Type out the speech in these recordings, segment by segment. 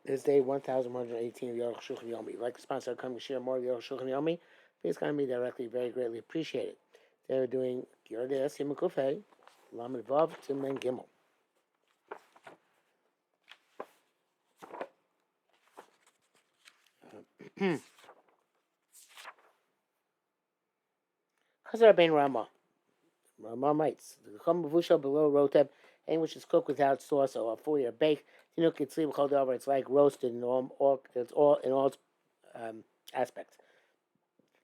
This day 1118 of the Arukh HaShulchan Yomi. Like to sponsor coming to share more of the Arukh HaShulchan Yomi, please contact me directly. Very greatly appreciated. They're doing Yordei Simon Kufay, Lamed Vav, Tim Gimel. Chazar Ben Rama. Rama writes, the Chum Bavusha below Roteb, and which is cooked without sauce or 4-year bake. Tinuk Yitzlim Chol over. It's like roasted in all in all aspects.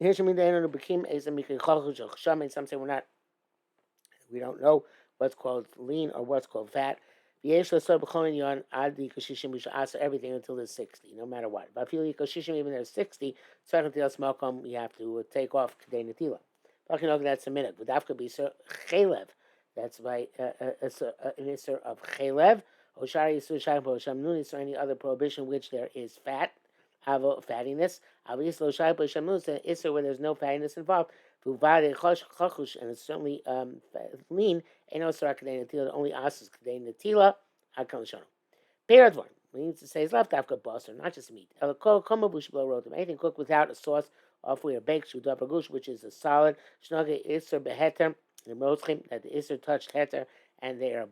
Some say we're not, we don't know what's called lean or what's called fat. We should answer everything until there's 60, no matter what. But even there's 60, you have to take off Kedei Natila. That's a minute. But that could be Chelev. That's by an Isser of Chelev. Or any other prohibition which there is fat, have fattiness. Obviously, Isser where there's no fattiness involved. And it's certainly lean. Only asks Kedei Natila. Paired one. We need to say it's left after bus or not just meat. Anything cooked without a sauce, awfully or baked, which is a solid. Shnaga iser beheter, the motzchim that the iser touched heter and they are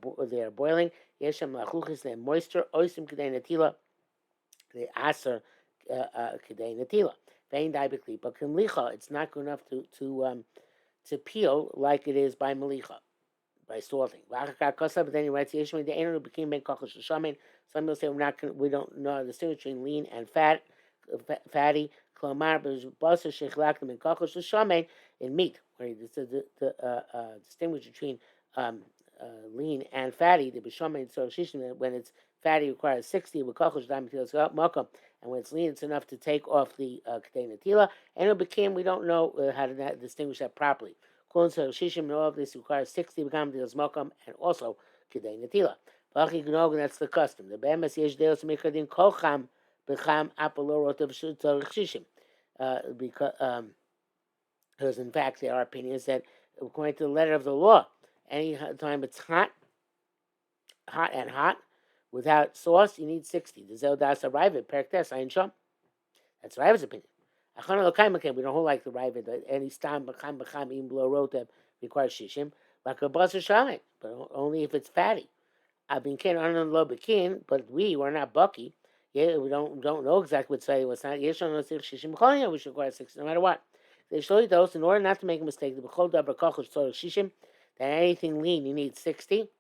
boiling. Yeshem lachuchis they moisture. Oisim kedei natila, the aser kedei natila. Vein dibically, but kimlicha, it's not good enough to peel like it is by melicha, by salting. But then he writes, the Aaron became ben kachos shaman. Some people say we don't know the distinction between lean and fatty. Klomar b'basar shechlaktim ben kachos shaman in meat, where the distinguish between lean and fatty. The b'shaman so shishim when it's fatty requires 60 with kachos dam makam, and when it's lean it's enough to take off the kedei natila. And it became we don't know how to distinguish that properly. Shishim and all of this requires 60 become deals makam and also kedei natila. That's the custom. The be'emes yesh deos mikadin kolcham b'cham apolorot of shishim. Because in fact there are opinions that according to the letter of the law, any time it's hot, without sauce, you need 60. The Zeldas arrive at Perktes, Ayin Sham. That's Riva's opinion. We don't hold like the Riva that any stam b'cham even below rotev requires shishim, like a basar shaman, but only if it's fatty. I've been kin on lo bekin, but we're not bucky. Yeah, we don't know exactly what's fatty, what's not. Yesh on shishim cholia, we should require 60 no matter what. They show you those in order not to make a mistake. The b'chol davar kachos tzorich shishim, that anything lean you need 60.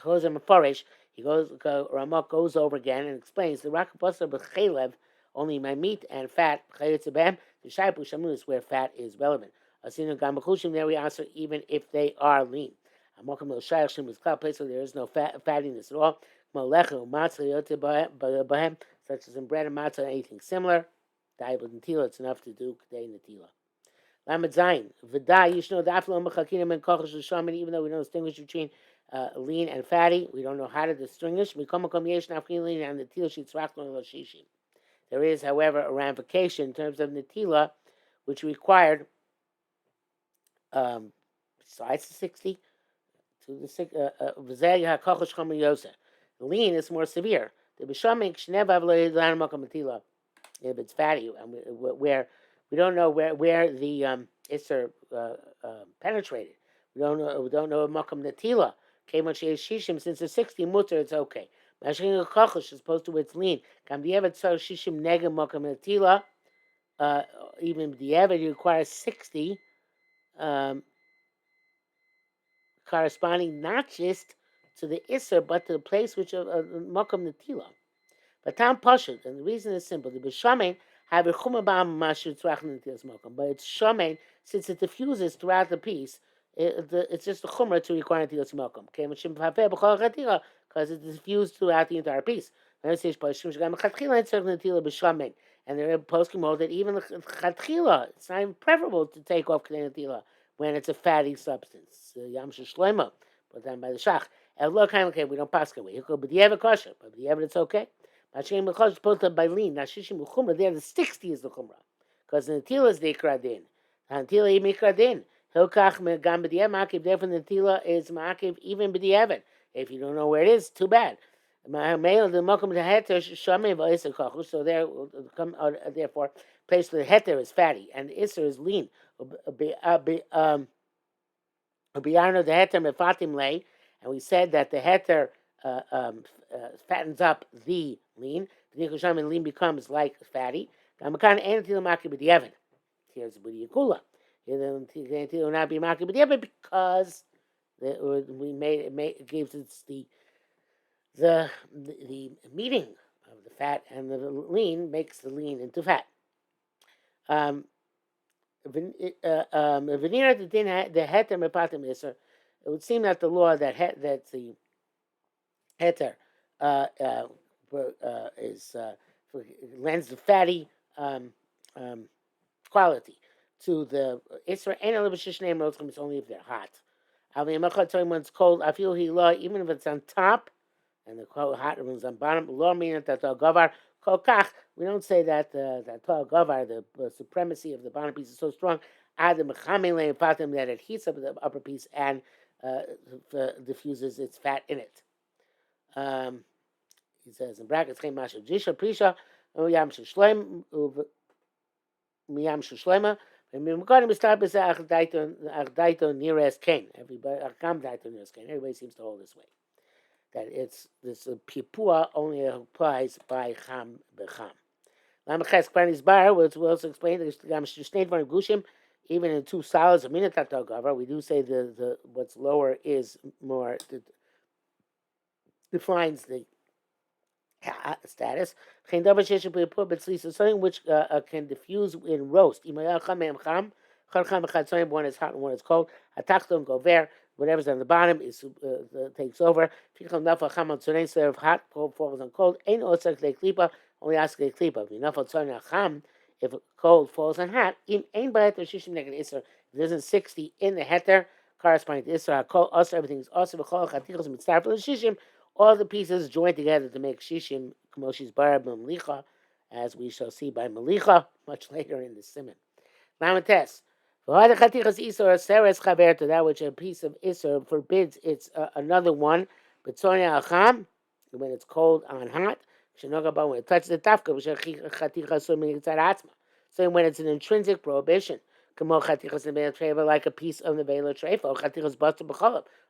Chozem Mefarish, Ramak goes over again and explains the rak basar b'chelev, only my meat and fat, the shaipu shamus, where fat is relevant. Asinu gamachushim, there we answer even if they are lean. Amokim el shayachshim is cloud place where there is no fattiness at all. Molechu matzah bahem, such as in bread and matzah, anything similar. Daibud natila, it's enough to do kedei natila. Lamed zayin, v'day yishno daflo mechakinim and kochos l'shamin, even though we don't distinguish between lean and fatty, we don't know how to distinguish. There is, however, a ramification in terms of natila, which required, besides the 60, to the lean is more severe. The if it's fatty, and where we don't know where the isser penetrated. We don't know makam natila. Since it's 60 mutter, it's okay. Mashkin kochosh is opposed to its lean. Kam di'evet so shishim nega makam natila. Even di'evet requires 60, corresponding not just to the isser but to the place which of makam natila. But tam pashut, and the reason is simple. The b'shamein have a chumabam mashu tzrachin natilas makam, but it's shamein since it diffuses throughout the piece. It's just a chumrah to require natilas makam. Okay, because it's diffused throughout the entire piece. And there are poskim hold that even the chatchila, it's not even preferable to take off kedei natila when it's a fatty substance. Yam shloima, but then by the shach. And look, okay, we don't pass away. But the ever kosher, but the ever it's okay. Mashem l'chol supposed to by lean. Nashishim l'chumra. There the 60 is the chumra, because the natila is the ikradin. Natila even ikradin. Hilkach megam b'di'ev ma'akiv. Therefore, the natila is ma'akiv even b'di'evet. If you don't know where it is, too bad. Male the Malcolm the Heter Shamim Isser Kochu. So there come therefore place where the Heter is fatty and the Isser is lean. Biyarno the Heter Mefatim lay, and we said that the Heter fattens up the lean. The Nikusham and lean becomes like fatty. Gamakan Antil Maki B'Dievin. Here's B'Di Yakula. Here the Antil will not be Maki B'Dievin because we made it gives us the meeting of the fat and the lean makes the lean into fat. Venira the heter mepatim iser. It would seem that the law that the heter is lends the fatty quality to the iser. And a little bit name roast it's only if they're hot. When it's cold, I feel he law even if it's on top, and the hot ones on bottom. Law meaning that the gavar kolkach. We don't say that that gavar, the supremacy of the bottom piece is so strong. Add the mechamele patim that it heats up the upper piece and diffuses its fat in it. He says in brackets, "Chem masha jisha prisha uyam shleim miyam shlema." Everybody seems to hold this way. That it's this pipua only applies by cham becham. Lamachas Kvanis Bar, which we also explained, even in two solids, a minute gavar, we do say the what's lower is more defines the status. Something which can diffuse in roast. One is hot and one is cold. Whatever's on the bottom is takes over. Instead of hot, falls on cold. Only ask a klipa. If cold falls on hot, if it isn't 60 in the heter, corresponding to Isra, also everything is also all the pieces joined together to make shishim, Kamoshi's bar melicha, as we shall see by melicha much later in the simon. Lamates. To that which a piece of Isser forbids it's another one, but when it's cold on hot, when it touches the tafka, so when it's an intrinsic prohibition, like a piece of the vela treifa, or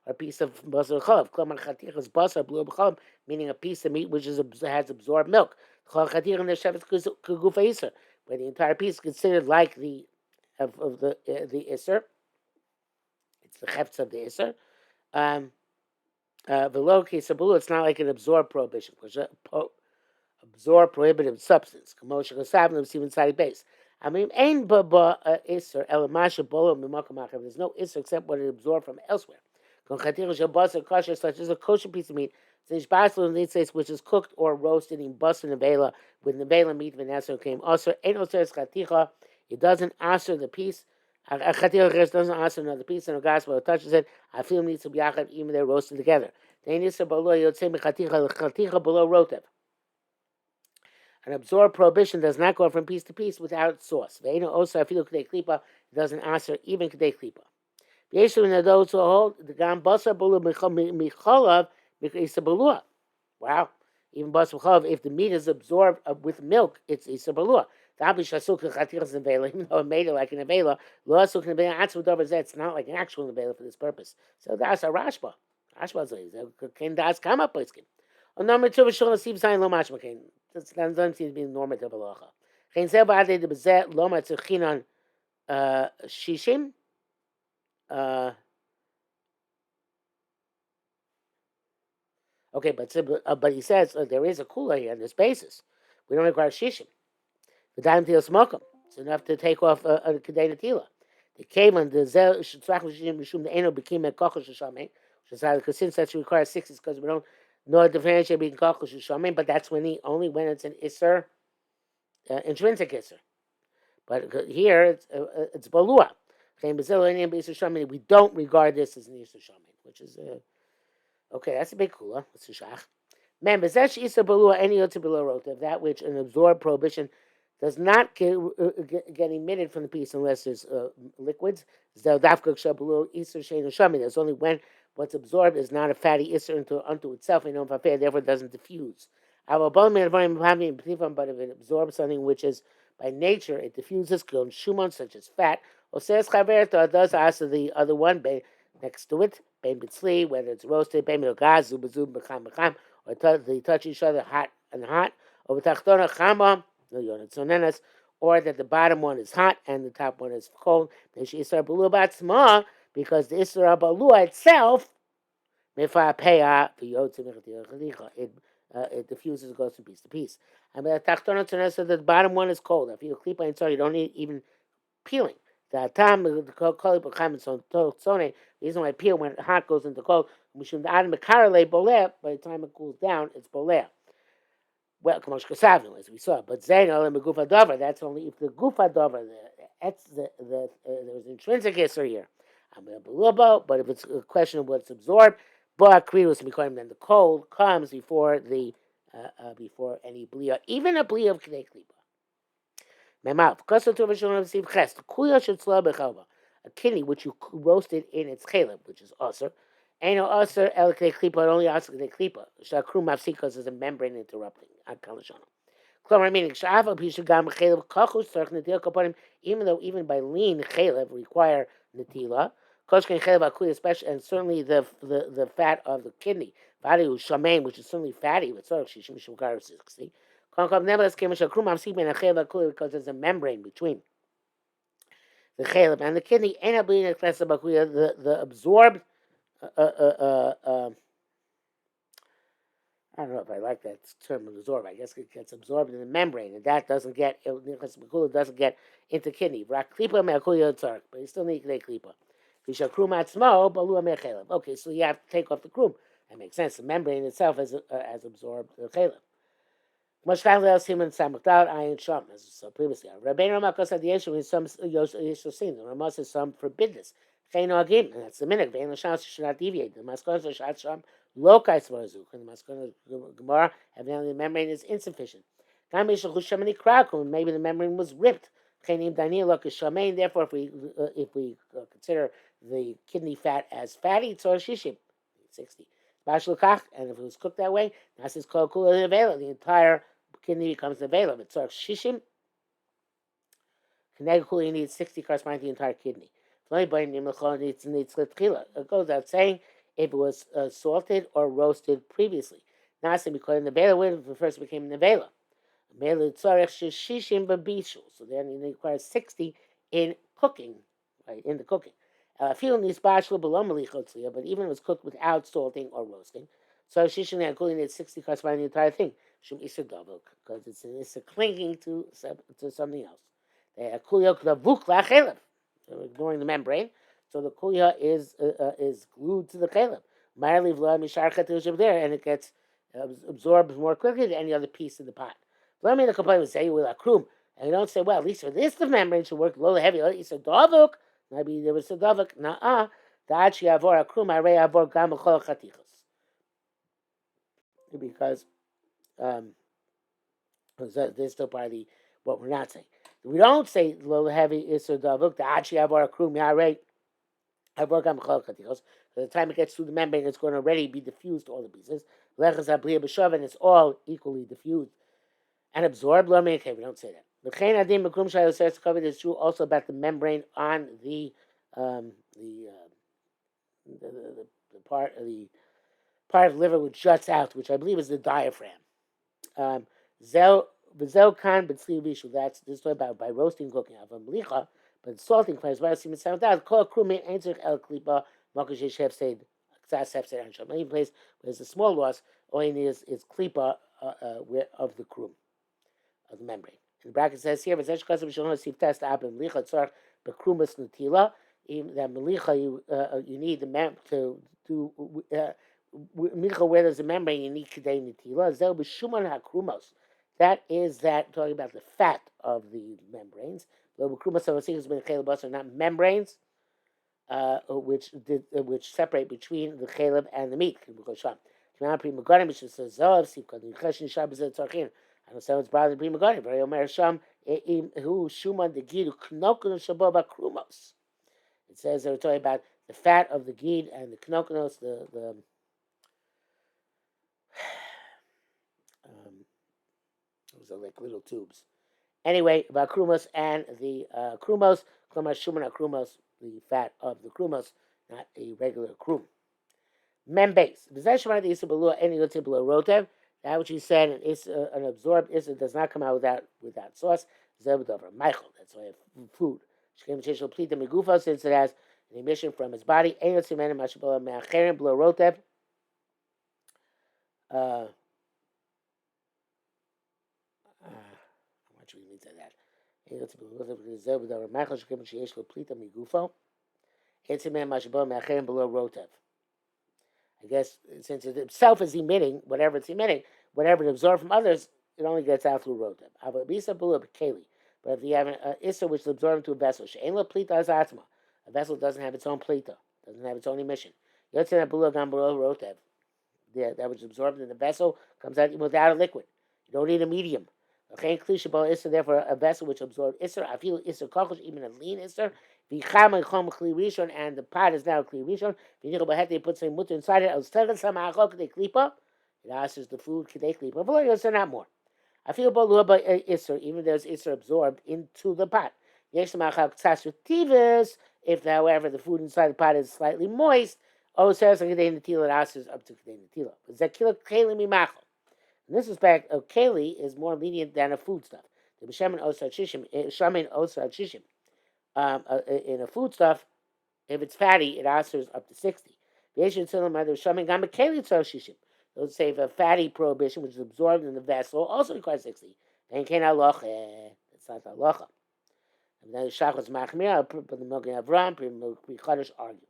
a piece of basar b'cholov, meaning a piece of meat which has absorbed milk. Where the entire piece is considered like the of the Isser. It's the hefts of the Isser. Below Kesabulu, it's not like an absorbed prohibition, absorb prohibitive substance. There's no Isser except what it absorbed from elsewhere. Such as a kosher piece of meat, which is cooked or roasted in bus and nevela with nevela meat. Came also it doesn't answer the piece. Doesn't answer another piece, and the gospel touches it. I feel needs to be even they're roasted together. Below rotev. An absorbed prohibition does not go from piece to piece without sauce. Also, I feel kedei klipa doesn't answer even kedei klipa. Those who hold the gam basar bulu micholav isabalua. Wow, even basar micholav, if the meat is absorbed with milk, it's isabalua. Even though it made it like an avela, it's not like an actual avela for this purpose. So that's a Rashba. Rashba can das come up with. On number two, sign lo mashmakin. That doesn't seem to be normative halacha. Shishim. Okay, but he says there is a kula here on this basis. We don't require shishim. The dime to smoke them. It's enough to take off a kedei natila. The kavan the zel shetzrach l'shishim mishum the eno became a kochos shamei. Because since that requires 6 is because we don't know the differentiate between kochos shamei. But that's only when it's an iser, intrinsic iser. But here it's balua. We don't regard this as an iser shamei, which is okay. That's a big kula. It's a shach. Man, bezesh iser balua any other below rotev, that which an absorbed prohibition does not get emitted from the piece unless there's liquids. There's only when what's absorbed is not a fatty isser unto itself, and therefore it doesn't diffuse. But if it absorbs something which is by nature, it diffuses shumon such as fat, or says chaverta does ask the other one next to it, whether it's roasted, or they touch each other hot and hot, or or that the bottom one is hot and the top one is cold. Because the Isra Balua itself, it diffuses, goes from piece to piece. And the bottom one is cold. If you keep on you don't need even peeling. The reason why peel when hot goes into cold, by the time it cools down, it's boleh. Well, as we saw, but Zainal and Gufa Dover, that's only if the Gufa Dover, there's intrinsic history here. But if it's a question of what's absorbed, then the cold comes before before any blia, even a blia of K'nei Klipa. A kidney which you roasted in its chaleb, which is usr, ain't no usr el K'nei Klipa, only usr K'nei Klipa. Shakru mafsikas is a membrane interrupting. Meaning, even though even by lean chalev require netila, especially and certainly the fat of the kidney, which is certainly fatty, with 60. Nevertheless, because there's a membrane between the chalev and the kidney, the absorbed I don't know if I like that term absorb. I guess it gets absorbed in the membrane, and that doesn't get into kidney. But you still need klipa. Okay, so you have to take off the krum. That makes sense. The membrane itself has absorbed the chalev. Much time else him and Samachtal Ayin Sham, as we saw previously. Rabbeinu Ramakos had the issue in some Yoshosim. The Ramas has some forbiddness. And that's the minute. Vein Lasham should not deviate. The Maskon Shat Sham Lokai Svarzuk. And the Maskon Gemara, evidently the membrane is insufficient. Maybe the membrane was ripped. Therefore, if we consider the kidney fat as fatty, it's shishim, 60. And if it was cooked that way, the entire kidney becomes available. It's shishim. You need 60 corresponding to the entire kidney. It goes out saying if it was salted or roasted previously. Nasim because the nevela when it first became nevela. So then it requires 60 in cooking, right? In the cooking. But even it was cooked without salting or roasting. So shishim and cooling needs 60 corresponding to the entire thing. Because it's clinging to something else. Ignoring the membrane, so the kuya is glued to the chaleb. And it gets absorbed more quickly than any other piece in the pot. Let me complain and say with a krum, and you don't say, well, at least for this the membrane should work low heavy. It's a davuk. Maybe there was a davuk. Nah, da'achi avor a krum, arei avor gam b'chol chatichos. Because this is still part of what we're not saying. We don't say low heavy is a davuk. Da'achi avor a krum, arei avor gam b'chol chatichos. By the time it gets through the membrane, it's going to already be diffused to all the pieces. Lechas abriya b'shav, and it's all equally diffused and absorbed. Okay, we don't say that. The is true also about the membrane on the part of the liver which juts out, which I believe is the diaphragm. That's this story about by roasting cooking of a melicha, but salting claims by semen sound out. Call krumi answer el klipa makash chef said any place where there's a small loss, all you need is klipa of the krum. Of the membrane. And the bracket says here, test melicha that melicha you need the to do melicha where there's a membrane you need kedei netila. Zel b'shuman hakrumos. That is that talking about the fat of the membranes. Not membranes, which separate between the chaleb and the meat. I know someone's brother Prima Gani, very Omer Sham, who Shuman the Gidu Knokun Shababa Krumos. It says they're talking about the fat of the gid and the knokonos, the those are like little tubes. Anyway, about krumos and the krumos, klomar shuman krumos, the fat of the krumos, not a regular krum. Membase. That which he said is an absorbed is does not come out without sauce. Michael. That's why food. Since it has an emission from his body. Uh, what should we mean to that? I guess since it itself is emitting, whatever it's emitting, whatever it absorbs from others, it only gets out through rotem. But if you have an issa which is absorbed into a vessel, a vessel doesn't have its own plita, doesn't have its own emission. That which is absorbed in the vessel comes out without a liquid. You don't need a medium. Therefore, a vessel which absorbs isser, I feel isser kokosh, even a lean isser, and the pot is now kli rishon. They put some mutter inside it. It asks the food kidei klipa. But not more. I feel balua by isser, even though it's isser absorbed into the pot. If, however, the food inside the pot is slightly moist, says kidei netila, it asks up to kidei netila. Zekila keli mimachol. In this respect, a keli is more lenient than a foodstuff. The b'shemen osar shishim, shamen osar shishim. In a foodstuff, if it's fatty, it answers up to 60. Those say if a fatty prohibition, which is absorbed in the vessel, also requires 60. Then can't halacha. It's not halacha. And then the shachos machmir, but the milking Avram, pre-chodesh argue.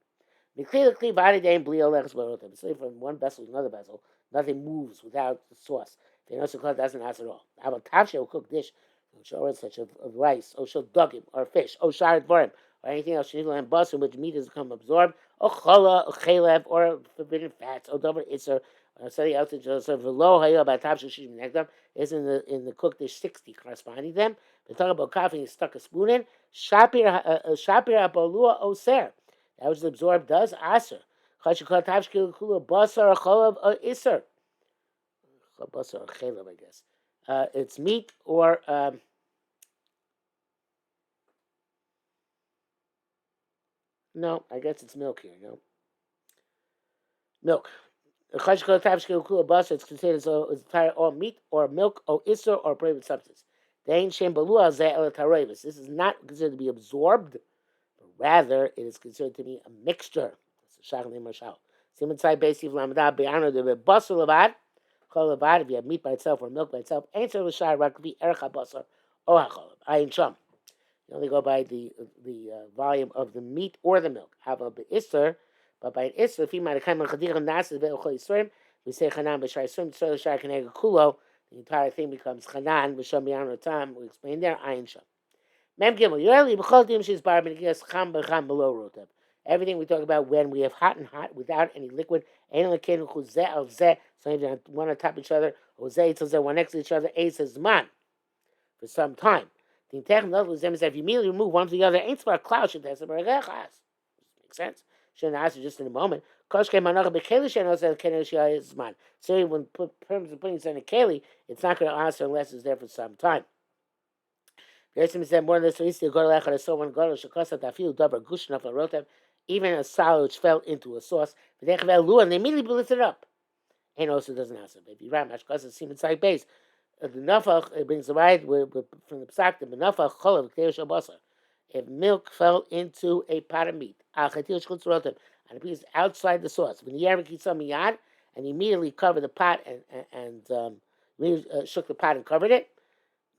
So from one vessel to another vessel, nothing moves without the sauce. If you know, doesn't ask at all. Have a tafshe, a cooked dish, such of rice, or shel dogim, or fish, or sharet dvarim, or anything else, and bus in which meat has become absorbed, or chala, or chalev, or forbidden fats, or dover itzer, or something else that just below hayah by tafshe shishim nekdam is in the cooked dish 60 corresponding to them. They talk about coffee and stuck a spoon in. Shapir apolua oser. That which is absorbed does aser. Chashikol tafshkil kula basar chalav iser. Basar chalav, I guess. It's meat or no, I guess it's milk here. No, milk. It's considered so it's entire or meat or milk or isser or prohibited substance. This is not considered to be absorbed, but rather it is considered to be a mixture. If you have meat by itself or milk by itself, you only go by the volume of the meat or the milk. But by an isser, if you might have we say chanan b'shai surim, so shai kanega kulo, the entire thing becomes chanan b'sham yano tam. We explain there ayin sham. Mem gimel yoreli b'chol dim she's bar b'negias cham b'cham below rotem. Everything we talk about when we have hot and hot without any liquid. Ein lekenu chuzeh al zeh, so one on top of each other, or zeh till zeh one next to each other. Ein says man for some time. The intent of is if you immediately remove one from the other, ain't for a cloud should that's makes sense. Shouldn't answer just in a moment. So when putting it in a keli, it's not going to answer unless it's there for some time. Even a salad which fell into a sauce, and they immediately lifted it up. And also doesn't answer. If you ram because it's semen side base. The nafach it brings the right from the psak the nafach cholav k'teir shabasar. If milk fell into a pot of meat, and a piece outside the sauce, when the yarmik eats some miyad, and he immediately covered the pot and shook the pot and covered it,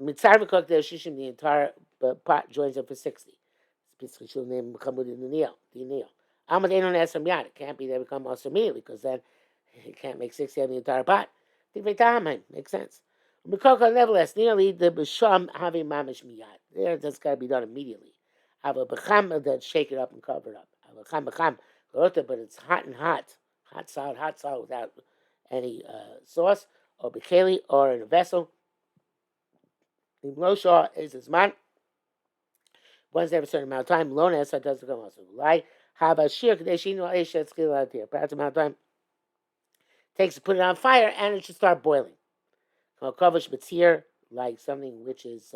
mitzar v'kok der shishim, the entire pot joins up for 60. It's name become with the neil. Amad ain't on esam yad. It can't be they become also immediately because then it can't make 60 on the entire pot. Makes sense. Nevertheless, nearly the b'sham having mamish miyad. There, that's got to be done immediately. Have a b'cham that shake it up and cover it up. Have a b'cham, but it's hot and hot solid without any sauce or b'keli or in a vessel. Imlosha is his man. Once they have a certain amount of time, lona esa does come also. Lie Have a shir kadeshino eshet skilatir. Perhaps amount of time takes to put it on fire, and it should start boiling. Kavish mitzir, like something which is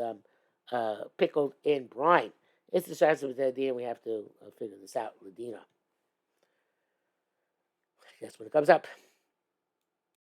pickled in brine. It's the size of the idea. We have to figure this out, Ladina. That's when it comes up.